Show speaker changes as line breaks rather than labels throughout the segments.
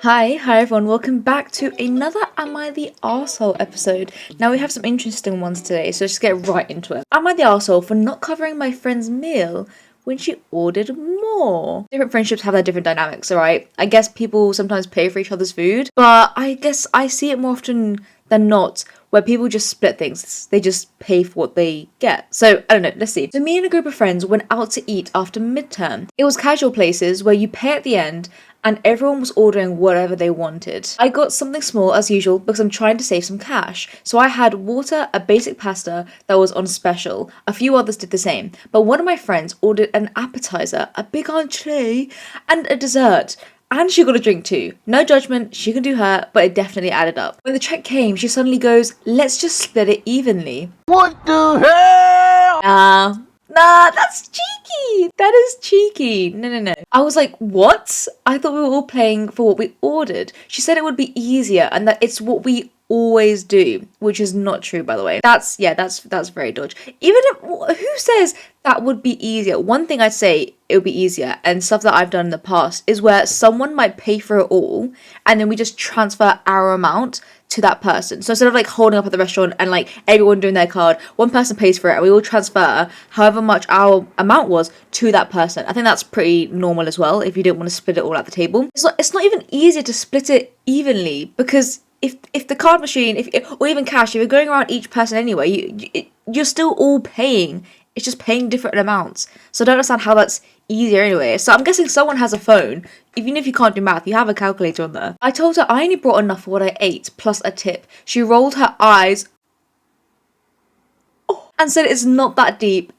Hi everyone, welcome back to another Am I the Arsehole episode. Now we have some interesting ones today, so let's get right into it. Am I the arsehole for not covering my friend's meal when she ordered more? Different friendships have their different dynamics, alright? I guess people sometimes pay for each other's food, but I guess I see it more often than not where people just split things. They just pay for what they get. So, I don't know, let's see. So me and a group of friends went out to eat after midterm. It was casual places where you pay at the end and everyone was ordering whatever they wanted. I got something small as usual because I'm trying to save some cash. So I had water, a basic pasta that was on special. A few others did the same. But one of my friends ordered an appetizer, a big entree, and a dessert. And she got a drink too. No judgment, she can do her, but it definitely added up. When the check came, she suddenly goes, "Let's just split it evenly."
What the hell?
Nah, that's cheeky. That is cheeky. No. I was like, what? I thought we were all paying for what we ordered. She said it would be easier and that it's what we always do, which is not true, by the way. That's very dodge. Even if, who says that would be easier? One thing I'd say it would be easier, and stuff that I've done in the past, is where someone might pay for it all and then we just transfer our amount to that person. So instead of like holding up at the restaurant and like everyone doing their card, one person pays for it and we all transfer however much our amount was to that person. I think that's pretty normal as well if you don't want to split it all at the table. It's not even easier to split it evenly because if the card machine, or even cash, if you're going around each person anyway, you're still all paying. It's just paying different amounts. So I don't understand how that's easier anyway. So I'm guessing someone has a phone. Even if you can't do math, you have a calculator on there. I told her I only brought enough for what I ate, plus a tip. She rolled her eyes and said it's not that deep.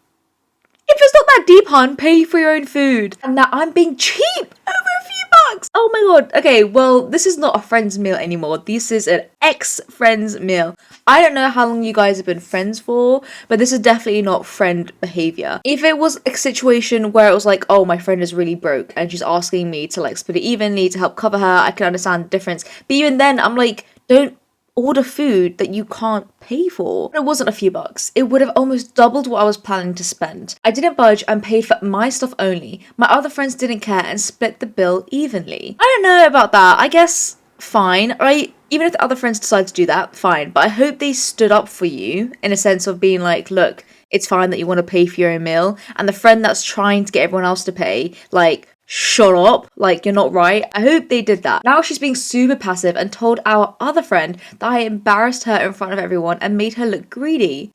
If it's not that deep, hon, pay for your own food. And that I'm being cheap over a few bucks. Oh my god. Okay, well, this is not a friend's meal anymore. This is an ex-friend's meal. I don't know how long you guys have been friends for, but this is definitely not friend behavior. If it was a situation where it was like, oh, my friend is really broke and she's asking me to like split it evenly to help cover her, I can understand the difference. But even then, I'm like, don't order food that you can't pay for. It wasn't a few bucks. It would have almost doubled what I was planning to spend. I didn't budge and paid for my stuff only. My other friends didn't care and split the bill evenly. I don't know about that. I guess fine, right? Even if the other friends decide to do that, fine. But I hope they stood up for you in a sense of being like, look, it's fine that you want to pay for your own meal. And the friend that's trying to get everyone else to pay, like, shut up, like, you're not right. I hope they did that. Now she's being super passive and told our other friend that I embarrassed her in front of everyone and made her look greedy.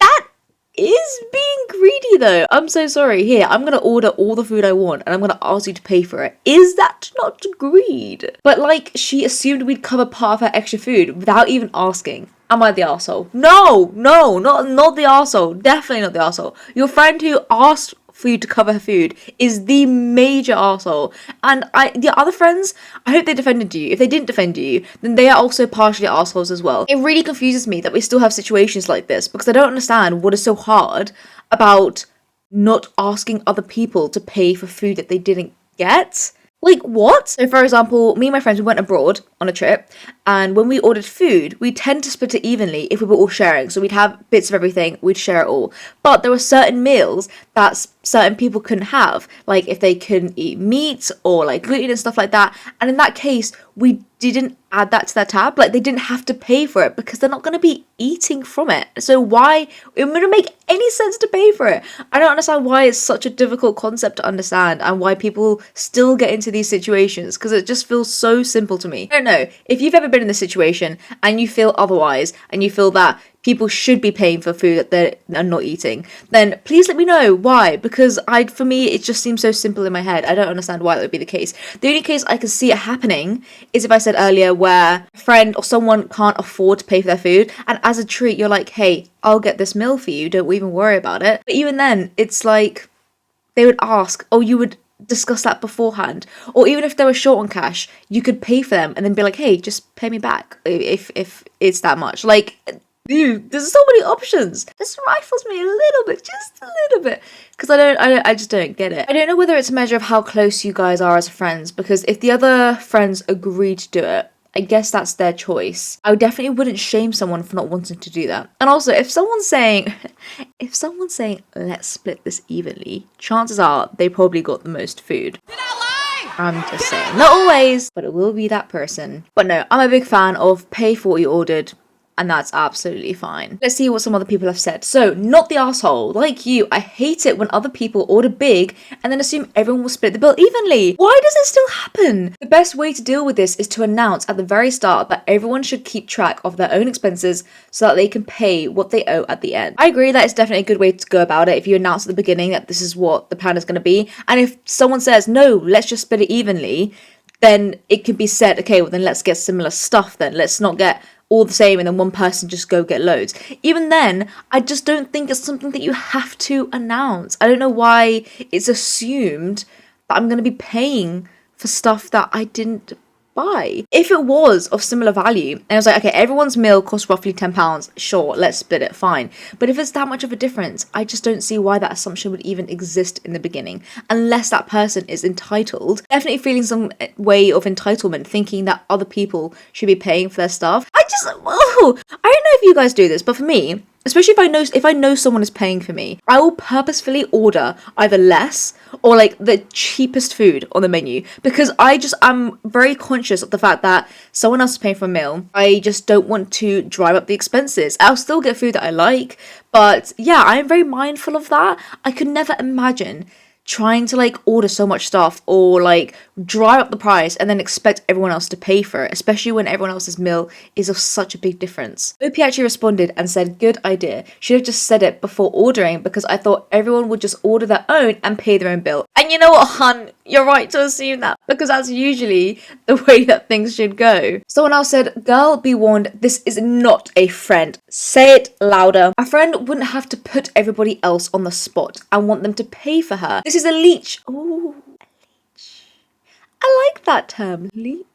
That is being greedy though. I'm so sorry. Here, I'm gonna order all the food I want and I'm gonna ask you to pay for it. Is that not greed? But like, she assumed we'd cover part of her extra food without even asking. Am I the arsehole? No, not the arsehole. Definitely not the arsehole. Your friend who asked for you to cover her food is the major arsehole. And the other friends, I hope they defended you. If they didn't defend you, then they are also partially arseholes as well. It really confuses me that we still have situations like this because I don't understand what is so hard about not asking other people to pay for food that they didn't get. Like, what? So, for example, me and my friends, we went abroad on a trip, and when we ordered food, we tend to split it evenly if we were all sharing. So we'd have bits of everything, we'd share it all. But there were certain meals that certain people couldn't have, like if they couldn't eat meat or like gluten and stuff like that. And in that case, we didn't add that to their tab. Like, they didn't have to pay for it because they're not going to be eating from it. So why? It wouldn't make any sense to pay for it. I don't understand why it's such a difficult concept to understand and why people still get into these situations because it just feels so simple to me. I don't know. If you've ever been in this situation and you feel otherwise and you feel that people should be paying for food that they're not eating, then please let me know why, because for me it just seems so simple in my head. I don't understand why that would be the case. The only case I can see it happening is if I said earlier where a friend or someone can't afford to pay for their food and as a treat you're like, hey, I'll get this meal for you, don't even worry about it. But even then it's like they would ask, oh, you would discuss that beforehand, or even if they were short on cash you could pay for them and then be like, hey, just pay me back if it's that much. Like, dude, there's so many options. This rifles me a little bit, just a little bit, because I just don't get it. I don't know whether it's a measure of how close you guys are as friends, because if the other friends agreed to do it, I guess that's their choice. I definitely wouldn't shame someone for not wanting to do that. And also, if someone's saying, let's split this evenly, chances are they probably got the most food.
Did I lie?
I'm just saying. Not always, but it will be that person. But no, I'm a big fan of pay for what you ordered. And that's absolutely fine. Let's see what some other people have said. So, not the asshole. Like you, I hate it when other people order big and then assume everyone will split the bill evenly. Why does it still happen? The best way to deal with this is to announce at the very start that everyone should keep track of their own expenses so that they can pay what they owe at the end. I agree that it's definitely a good way to go about it if you announce at the beginning that this is what the plan is going to be. And if someone says, no, let's just split it evenly, then it could be said, okay, well then let's get similar stuff then. Let's not get all the same and then one person just go get loads. Even then, I just don't think it's something that you have to announce. I don't know why it's assumed that I'm going to be paying for stuff that I didn't buy. If it was of similar value and I was like, okay, everyone's meal costs roughly £10, sure, let's split it, fine. But if it's that much of a difference, I just don't see why that assumption would even exist in the beginning, unless that person is entitled, definitely feeling some way of entitlement, thinking that other people should be paying for their stuff. I don't know if you guys do this, but for me, especially if I know someone is paying for me, I will purposefully order either less or like the cheapest food on the menu, because I'm very conscious of the fact that someone else is paying for a meal. I just don't want to drive up the expenses. I'll still get food that I like, but yeah, I'm very mindful of that. I could never imagine trying to like order so much stuff or like drive up the price and then expect everyone else to pay for it, especially when everyone else's meal is of such a big difference. OP actually responded and said, good idea. Should have just said it before ordering because I thought everyone would just order their own and pay their own bill. And you know what, hun? You're right to assume that because that's usually the way that things should go. Someone else said, girl, be warned, this is not a friend. Say it louder. A friend wouldn't have to put everybody else on the spot and want them to pay for her. This is a leech. Ooh, a leech. I like that term, leech.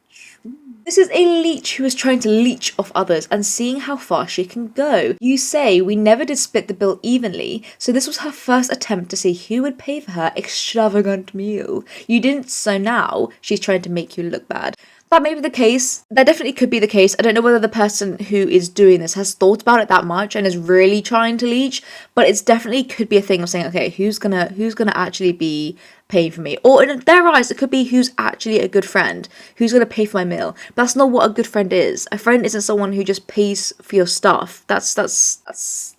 This is a leech who is trying to leech off others and seeing how far she can go. You say we never did split the bill evenly, so this was her first attempt to see who would pay for her extravagant meal. You didn't, so now she's trying to make you look bad. That may be the case. That definitely could be the case. I don't know whether the person who is doing this has thought about it that much and is really trying to leech, but it's definitely could be a thing of saying, okay, who's gonna actually be paying for me? Or in their eyes, it could be who's actually a good friend, who's gonna pay for my meal. But that's not what a good friend is. A friend isn't someone who just pays for your stuff. That's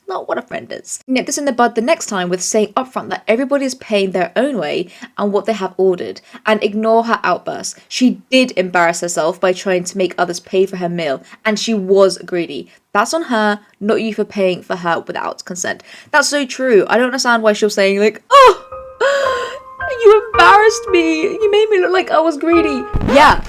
not what a friend is. Nip this in the bud the next time with saying upfront that everybody is paying their own way and what they have ordered, and ignore her outbursts. She did embarrass herself by trying to make others pay for her meal, and she was greedy. That's on her, not you for paying for her without consent. That's so true. I don't understand why she was saying like, oh, you embarrassed me. You made me look like I was greedy. Yeah.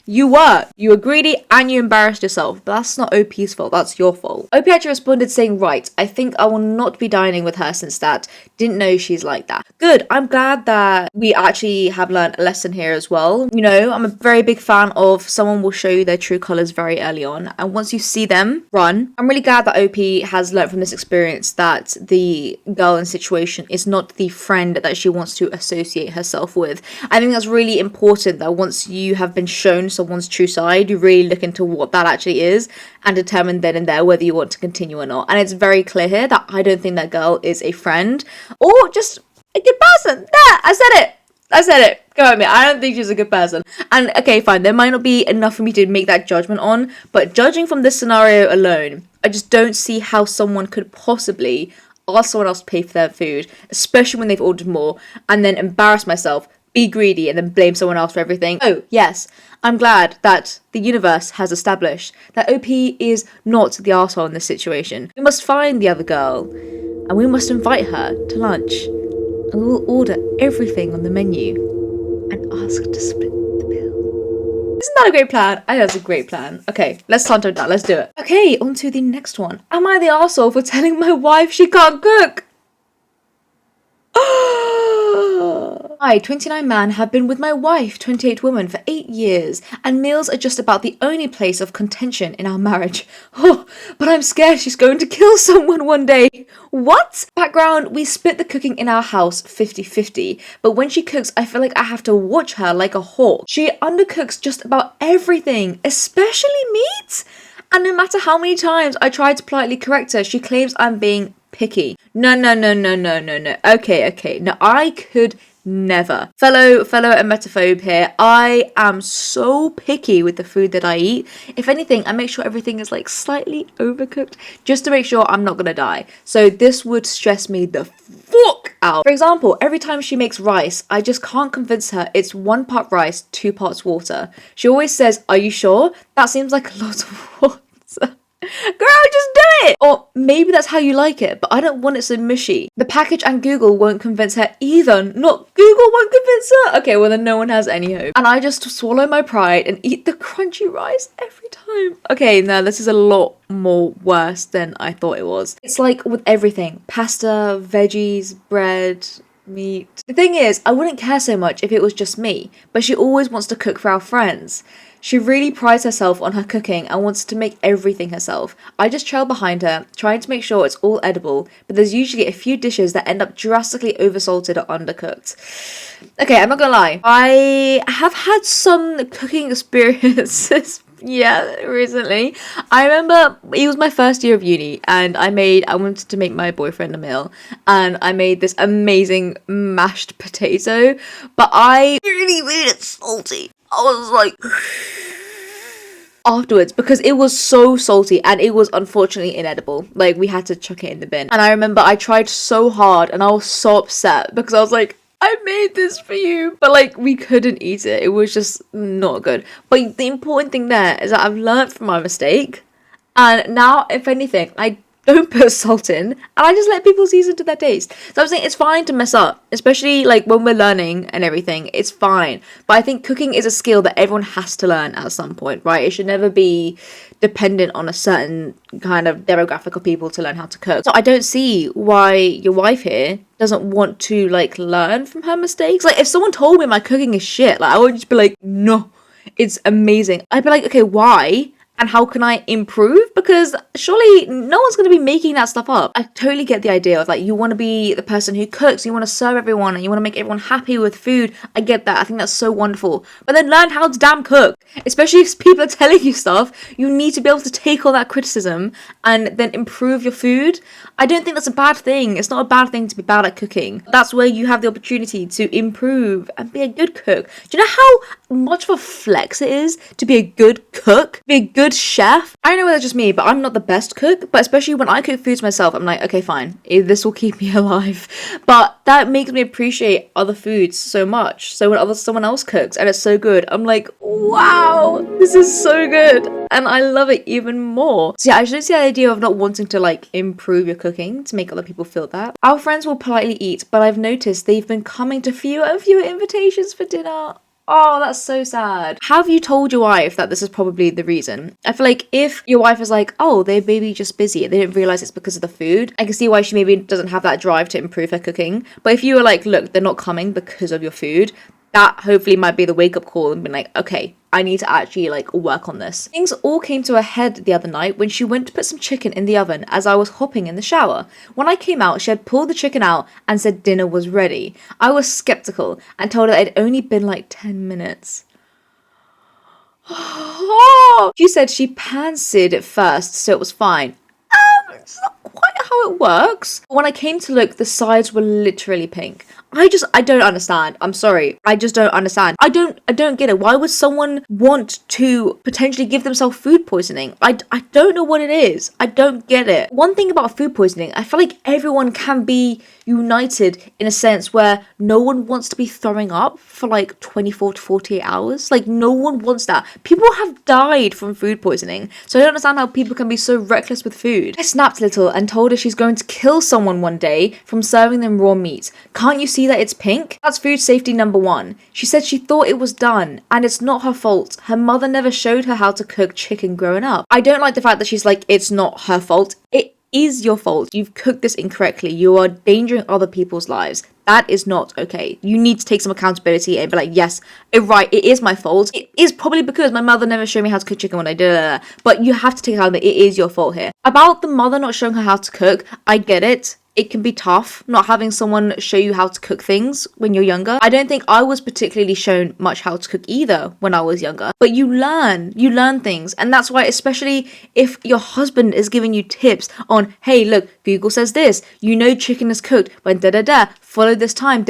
You were greedy and you embarrassed yourself, but that's not OP's fault, that's your fault. OP actually responded saying, right, I think I will not be dining with her since that. Didn't know she's like that. Good, I'm glad that we actually have learned a lesson here as well. You know, I'm a very big fan of someone will show you their true colours very early on, and once you see them, run. I'm really glad that OP has learned from this experience that the girl in situation is not the friend that she wants to associate herself with. I think that's really important that once you have been shown someone's true side, you really look into what that actually is and determine then and there whether you want to continue or not. And it's very clear here that I don't think that girl is a friend or just a good person. There, I said it. Go at me. I don't think she's a good person. And okay, fine, there might not be enough for me to make that judgment on, but judging from this scenario alone, I just don't see how someone could possibly ask someone else to pay for their food, especially when they've ordered more, and then embarrass myself, be greedy, and then blame someone else for everything. Oh, yes, I'm glad that the universe has established that OP is not the arsehole in this situation. We must find the other girl, and we must invite her to lunch, and we will order everything on the menu, and ask her to split the bill. Isn't that a great plan? I think that's a great plan. Okay, let's start with that, let's do it. Okay, on to the next one. Am I the arsehole for telling my wife she can't cook? I, 29 man, have been with my wife, 28 woman, for 8 years, and meals are just about the only place of contention in our marriage. Oh, but I'm scared she's going to kill someone one day. What? Background, we split the cooking in our house 50-50, but when she cooks, I feel like I have to watch her like a hawk. She undercooks just about everything, especially meat. And no matter how many times I try to politely correct her, she claims I'm being picky. No. Okay. No, I could Never. Fellow emetophobe here. I am so picky with the food that I eat. If anything, I make sure everything is like slightly overcooked just to make sure I'm not gonna die. So this would stress me the fuck out. For example, every time she makes rice, I just can't convince her it's 1 part rice, 2 parts water. She always says, "Are you sure? That seems like a lot of water." Girl, just do it! Or maybe that's how you like it, but I don't want it so mushy. The package and Google won't convince her either. Not Google won't convince her. Okay, well then no one has any hope. And I just swallow my pride and eat the crunchy rice every time. Okay, now this is a lot more worse than I thought it was. It's like with everything. Pasta, veggies, bread, meat. The thing is, I wouldn't care so much if it was just me, but she always wants to cook for our friends. She really prides herself on her cooking and wants to make everything herself. I just trail behind her, trying to make sure it's all edible, but there's usually a few dishes that end up drastically oversalted or undercooked. Okay, I'm not gonna lie. I have had some cooking experiences recently. I remember it was my first year of uni and I wanted to make my boyfriend a meal and I made this amazing mashed potato, but I really made it salty. I was like afterwards because it was so salty and it was unfortunately inedible. Like we had to chuck it in the bin. And I remember I tried so hard and I was so upset because I was like, I made this for you, but like we couldn't eat it. It was just not good. But the important thing there is that I've learned from my mistake, and now if anything, I don't put salt in and I just let people season to their taste. So I'm saying it's fine to mess up, especially like when we're learning and everything. It's fine, but I think cooking is a skill that everyone has to learn at some point, right? It should never be dependent on a certain kind of demographic of people to learn how to cook. So I don't see why your wife here doesn't want to like learn from her mistakes. Like if someone told me my cooking is shit, like I would just be like, no, it's amazing. I'd be like, okay, why? And how can I improve? Because surely no one's going to be making that stuff up. I totally get the idea of like you want to be the person who cooks, you want to serve everyone and you want to make everyone happy with food. I get that. I think that's so wonderful. But then learn how to damn cook. Especially if people are telling you stuff, you need to be able to take all that criticism and then improve your food. I don't think that's a bad thing. It's not a bad thing to be bad at cooking. That's where you have the opportunity to improve and be a good cook. Do you know how much of a flex it is to be a good cook? Be a good chef? I don't know whether it's just me, but I'm not the best cook. But especially when I cook foods myself, I'm like, okay, fine. This will keep me alive. But that makes me appreciate other foods so much. So when someone else cooks and it's so good, I'm like, wow, this is so good. And I love it even more. So yeah, I should see the idea of not wanting to like improve your cooking to make other people feel that. Our friends will politely eat, but I've noticed they've been coming to fewer and fewer invitations for dinner. Oh, that's so sad. Have you told your wife that this is probably the reason? I feel like if your wife is like, oh, they're maybe just busy, they didn't realize it's because of the food, I can see why she maybe doesn't have that drive to improve her cooking. But if you were like, look, they're not coming because of your food, that hopefully might be the wake-up call and be like, okay, I need to actually like work on this. Things all came to a head the other night when she went to put some chicken in the oven as I was hopping in the shower. When I came out, she had pulled the chicken out and said dinner was ready. I was skeptical and told her it had only been like 10 minutes. She said she pan-seared it first, so it was fine. It's not quite how it works. When I came to look, the sides were literally pink. I don't understand. I'm sorry. I just don't understand. I don't get it. Why would someone want to potentially give themselves food poisoning? I don't know what it is. I don't get it. One thing about food poisoning, I feel like everyone can be united in a sense where no one wants to be throwing up for like 24 to 48 hours. Like no one wants that. People have died from food poisoning. So I don't understand how people can be so reckless with food. I snapped a little and told her she's going to kill someone one day from serving them raw meat. Can't you see that it's pink? That's food safety number 1. She said she thought it was done and it's not her fault. Her mother never showed her how to cook chicken growing up. I don't like the fact that she's like, it's not her fault. It is your fault. You've cooked this incorrectly. You are endangering other people's lives. That is not okay. You need to take some accountability and be like, yes, right, it is my fault. It is probably because my mother never showed me how to cook chicken when I did it. But you have to take accountability. It is your fault here. About the mother not showing her how to cook, I get it. it can be tough not having someone show you how to cook things when you're younger. I don't think I was particularly shown much how to cook either when I was younger, but you learn things. And that's why, especially if your husband is giving you tips on, hey, look, Google says this, chicken is cooked when follow this time,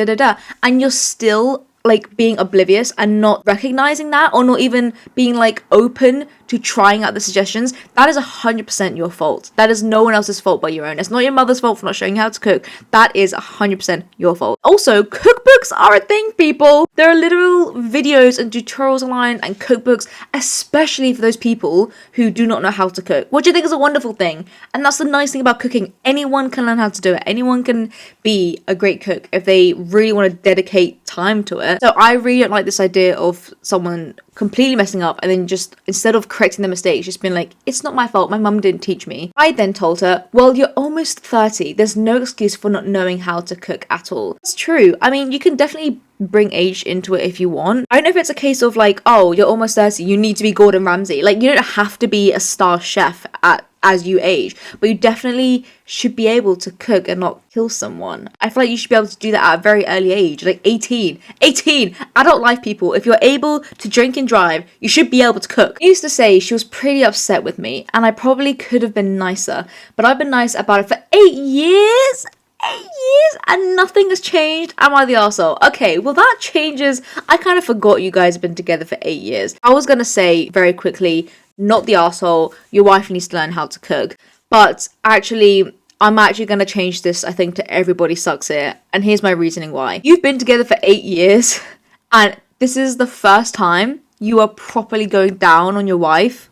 and you're still like being oblivious and not recognizing that, or not even being like open to trying out the suggestions, that is 100% your fault. That is no one else's fault but your own. It's not your mother's fault for not showing you how to cook. That is 100% your fault. Also, cookbooks are a thing, people. There are literal videos and tutorials online and cookbooks, especially for those people who do not know how to cook, which I think is a wonderful thing. And that's the nice thing about cooking. Anyone can learn how to do it. Anyone can be a great cook if they really want to dedicate time to it. So I really don't like this idea of someone completely messing up and then just, instead of correcting the mistakes, just being like, it's not my fault, my mum didn't teach me. I then told her, well, you're almost 30. There's no excuse for not knowing how to cook at all. It's true. I mean, you can definitely bring age into it if you want. I don't know if it's a case of like, oh, you're almost 30, you need to be Gordon Ramsay. Like, you don't have to be a star chef as you age, but you definitely should be able to cook and not kill someone. I feel like you should be able to do that at a very early age, like 18, adult life, people. If you're able to drink and drive, you should be able to cook. I used to say she was pretty upset with me, and I probably could have been nicer, but I've been nice about it for 8 years. 8 years and nothing has changed. Am I the arsehole? Okay, well that changes. I kind of forgot you guys have been together for 8 years. I was gonna say very quickly, not the arsehole, your wife needs to learn how to cook. But actually, I'm actually gonna change this, I think, to everybody sucks here. And here's my reasoning why. You've been together for 8 years and this is the first time you are properly going down on your wife.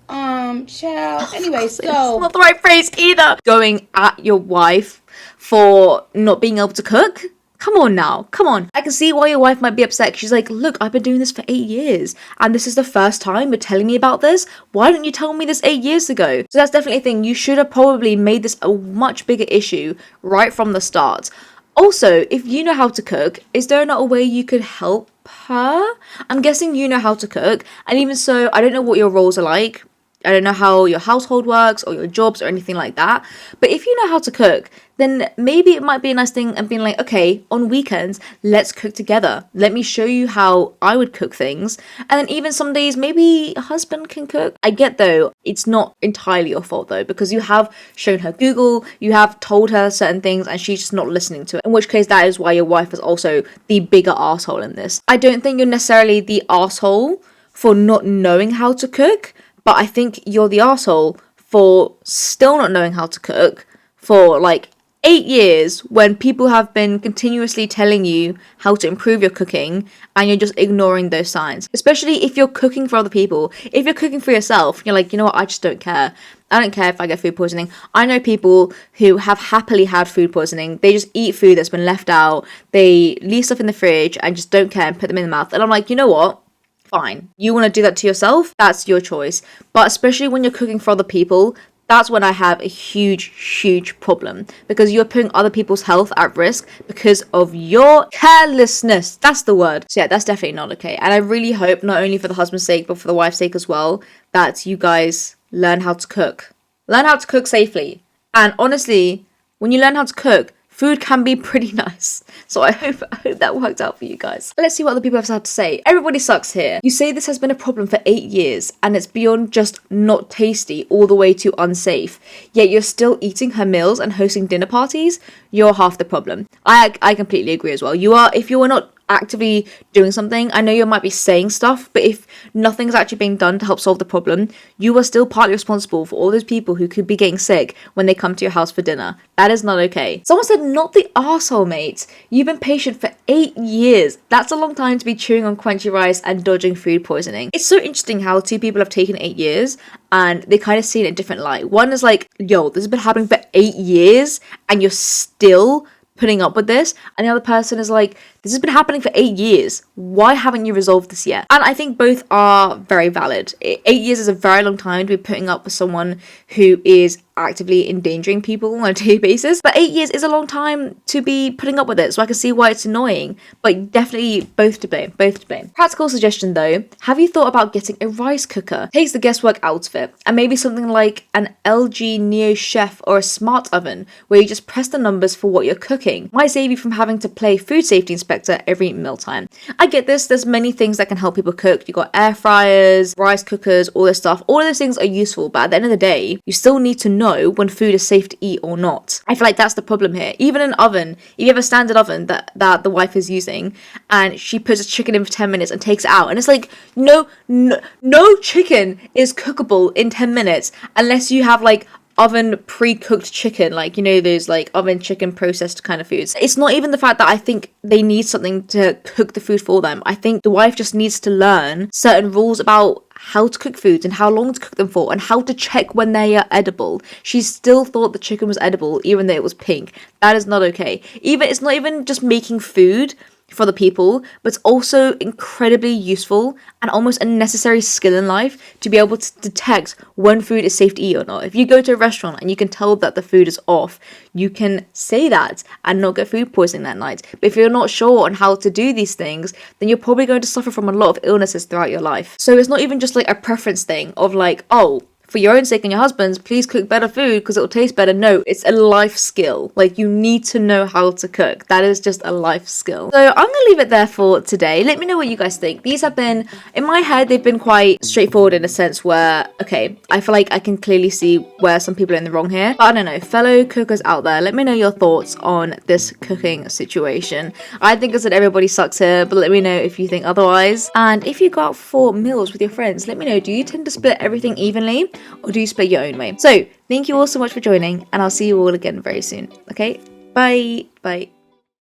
Child. Anyway, so.
It's not the right phrase either. Going at your wife for not being able to cook? Come on now, come on. I can see why your wife might be upset. She's like, look, I've been doing this for 8 years and this is the first time you're telling me about this. Why didn't you tell me this 8 years ago? So that's definitely a thing. You should have probably made this a much bigger issue right from the start. Also, if you know how to cook, is there not a way you could help her? I'm guessing you know how to cook, and even so, I don't know what your roles are like. I don't know how your household works or your jobs or anything like that. But if you know how to cook, then maybe it might be a nice thing and being like, okay, on weekends, let's cook together. Let me show you how I would cook things. And then even some days, maybe a husband can cook. I get though, it's not entirely your fault though, because you have shown her Google, you have told her certain things and she's just not listening to it. In which case that is why your wife is also the bigger arsehole in this. I don't think you're necessarily the arsehole for not knowing how to cook, but I think you're the arsehole for still not knowing how to cook for like 8 years when people have been continuously telling you how to improve your cooking and you're just ignoring those signs. Especially if you're cooking for other people. If you're cooking for yourself, you're like, you know what, I just don't care. I don't care if I get food poisoning. I know people who have happily had food poisoning. They just eat food that's been left out. They leave stuff in the fridge and just don't care and put them in the mouth. And I'm like, you know what? Fine. You want to do that to yourself? That's your choice. But especially when you're cooking for other people, that's when I have a huge problem, because you're putting other people's health at risk because of your carelessness. That's the word. So yeah, that's definitely not okay. And I really hope, not only for the husband's sake, but for the wife's sake as well, that you guys learn how to cook. Learn how to cook safely. And honestly, when you learn how to cook, food can be pretty nice. So I hope that worked out for you guys. Let's see what other people have had to say. Everybody sucks here. You say this has been a problem for 8 years and it's beyond just not tasty all the way to unsafe. Yet you're still eating her meals and hosting dinner parties? You're half the problem. I completely agree as well. If you are not actively doing something, I know you might be saying stuff, but if nothing's actually being done to help solve the problem, you are still partly responsible for all those people who could be getting sick when they come to your house for dinner. That is not okay. Someone said, not the arsehole, mate. You've been patient for 8 years. That's a long time to be chewing on crunchy rice and dodging food poisoning. It's so interesting how two people have taken 8 years and they kind of see it in a different light. One is like, yo, this has been happening for 8 years and you're still putting up with this, and the other person is like, this has been happening for 8 years, why haven't you resolved this yet? And I think both are very valid. 8 years is a very long time to be putting up with someone who is actively endangering people on a daily basis. But 8 years is a long time to be putting up with it, so I can see why it's annoying. But definitely both to blame, both to blame. Practical suggestion though, have you thought about getting a rice cooker? Takes the guesswork out of it. And maybe something like an LG Neo Chef or a smart oven where you just press the numbers for what you're cooking. Might save you from having to play food safety inspector every mealtime. I get this, there's many things that can help people cook. You got air fryers, rice cookers, all this stuff. All of those things are useful, but at the end of the day, you still need to know when food is safe to eat or not. I feel like that's the problem here. Even an oven, if you have a standard oven that the wife is using and she puts a chicken in for 10 minutes and takes it out, and it's like, no chicken is cookable in 10 minutes unless you have like oven pre-cooked chicken, like, you know, those like oven chicken processed kind of foods. It's not even the fact that I think they need something to cook the food for them. I think the wife just needs to learn certain rules about how to cook foods and how long to cook them for and how to check when they are edible. She still thought the chicken was edible even though it was pink. That is not okay. It's not even just making food for the people, but it's also incredibly useful and almost a necessary skill in life to be able to detect when food is safe to eat or not. If you go to a restaurant and you can tell that the food is off, you can say that and not get food poisoning that night. But if you're not sure on how to do these things, then you're probably going to suffer from a lot of illnesses throughout your life. So it's not even just like a preference thing of like, oh, for your own sake and your husband's, please cook better food because it'll taste better. No, it's a life skill. Like, you need to know how to cook. That is just a life skill. So I'm gonna leave it there for today. Let me know what you guys think. These have been, in my head, they've been quite straightforward in a sense where, okay, I feel like I can clearly see where some people are in the wrong here. But I don't know, fellow cookers out there, let me know your thoughts on this cooking situation. I think I said everybody sucks here, but let me know if you think otherwise. And if you go out for meals with your friends, let me know, do you tend to split everything evenly? Or do you split your own way? So, thank you all so much for joining, and I'll see you all again very soon. Okay? Bye. Bye.